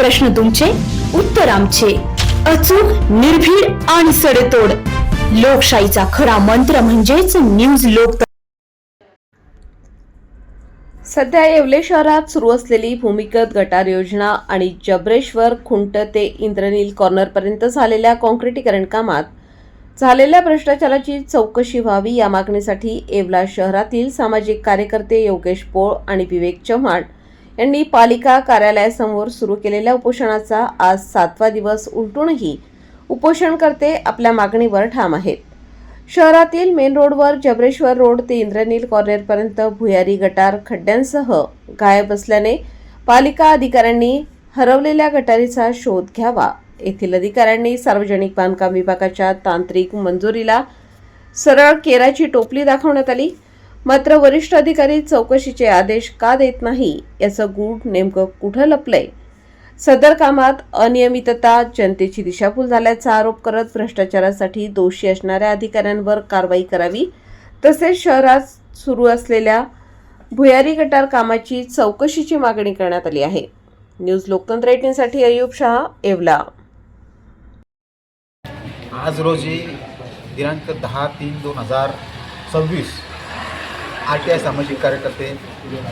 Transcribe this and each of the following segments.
प्रश्न तुमचे, उत्तर आमचे. अचूक, निर्भीड आणि सडेतोड. लोकशाहीचा खरा मंत्र म्हणजेच न्यूज लोक. सध्या येवले शहरात सुरू असलेली भूमिगत गटार योजना आणि जबरेश्वर खुंट ते इंद्रनील कॉर्नरपर्यंत झालेल्या काँक्रिटीकरण कामात झालेल्या भ्रष्टाचाराची चौकशी व्हावी या मागणीसाठी येवला शहरातील सामाजिक कार्यकर्ते योगेश पोळ आणि विवेक चव्हाण यांनी पालिका कार्यालयासमोर सुरू केलेल्या उपोषणाचा आज 7वा दिवस उलटूनही उपोषणकर्ते आपल्या मागणीवर ठाम आहेत. शहरातील मेन रोडवर जबरेश्वर रोड ते इंद्रनील कॉर्नरपर्यंत भुयारी गटार खड्ड्यांसह गायब असल्याने पालिका अधिकाऱ्यांनी हरवलेल्या गटारीचा शोध घ्यावा. येथील अधिकाऱ्यांनी सार्वजनिक बांधकाम विभागाच्या तांत्रिक मंजुरीला सरळ केराची टोपली दाखवण्यात आली. मात्र वरिष्ठ अधिकारी चौकशीचे आदेश का देत नाही याचं गूढ नेमकं कुठं लपलंय. सदर कामात अनियमितता, जनतेची दिशाभूल झाल्याचा आरोप करत भ्रष्टाचारासाठी दोषी असणाऱ्या अधिकाऱ्यांवर कारवाई करावी, तसेच शहरात सुरू असलेल्या भुयारी गटार कामाची चौकशीची मागणी करण्यात आली आहे. न्यूज लोकतंत्र 18 साठी अयूब शाह, येवला. आज रोजी दिनांक 10/3/2026 RTI सामाजिक कार्यकर्ते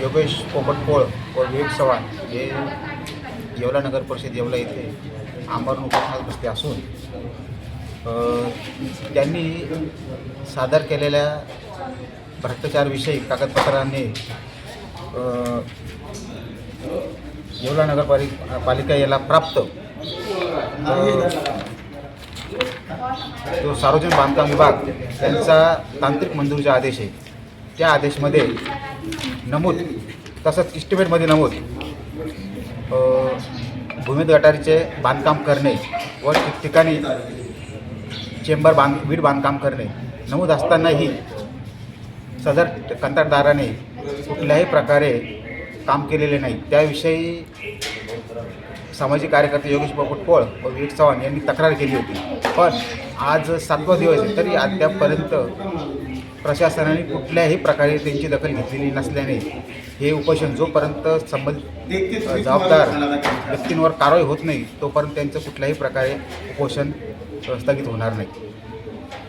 योगेश पोपटपोळ व विवेक चव्हाण हे येवला नगर परिषद येवला येथे आमरण उपोषणास बसले असून त्यांनी सादर केलेल्या भ्रष्टाचारविषयी कागदपत्रांनी येवला नगरपालिका याला प्राप्त जो सार्वजनिक बांधकाम विभाग त्यांचा तांत्रिक मंजुरीचा आदेश आहे, त्या आदेशमध्ये नमूद तसंच इस्टिमेटमध्ये नमूद भूमिगत गटारीचे बांधकाम करणे व ठिकठिकाणी वीट बांधकाम करणे नमूद असतानाही सदर कंत्राटदाराने कुठल्याही प्रकारे काम केलेले नाही. त्याविषयी सामाजिक कार्यकर्ते योगेश पोपटपोळ व विवेक चव्हाण यांनी तक्रार केली होती. पण आज 7वा दिवस आहे तरी अद्यापपर्यंत प्रशासनाने कुठल्याही प्रकारे त्यांची दखल घेतलेली नसल्याने हे उपोषण जोपर्यंत संबंधित जबाबदार व्यक्तींवर कारवाई होत नाही तोपर्यंत त्यांचं कुठल्याही प्रकारे उपोषण स्थगित होणार नाही.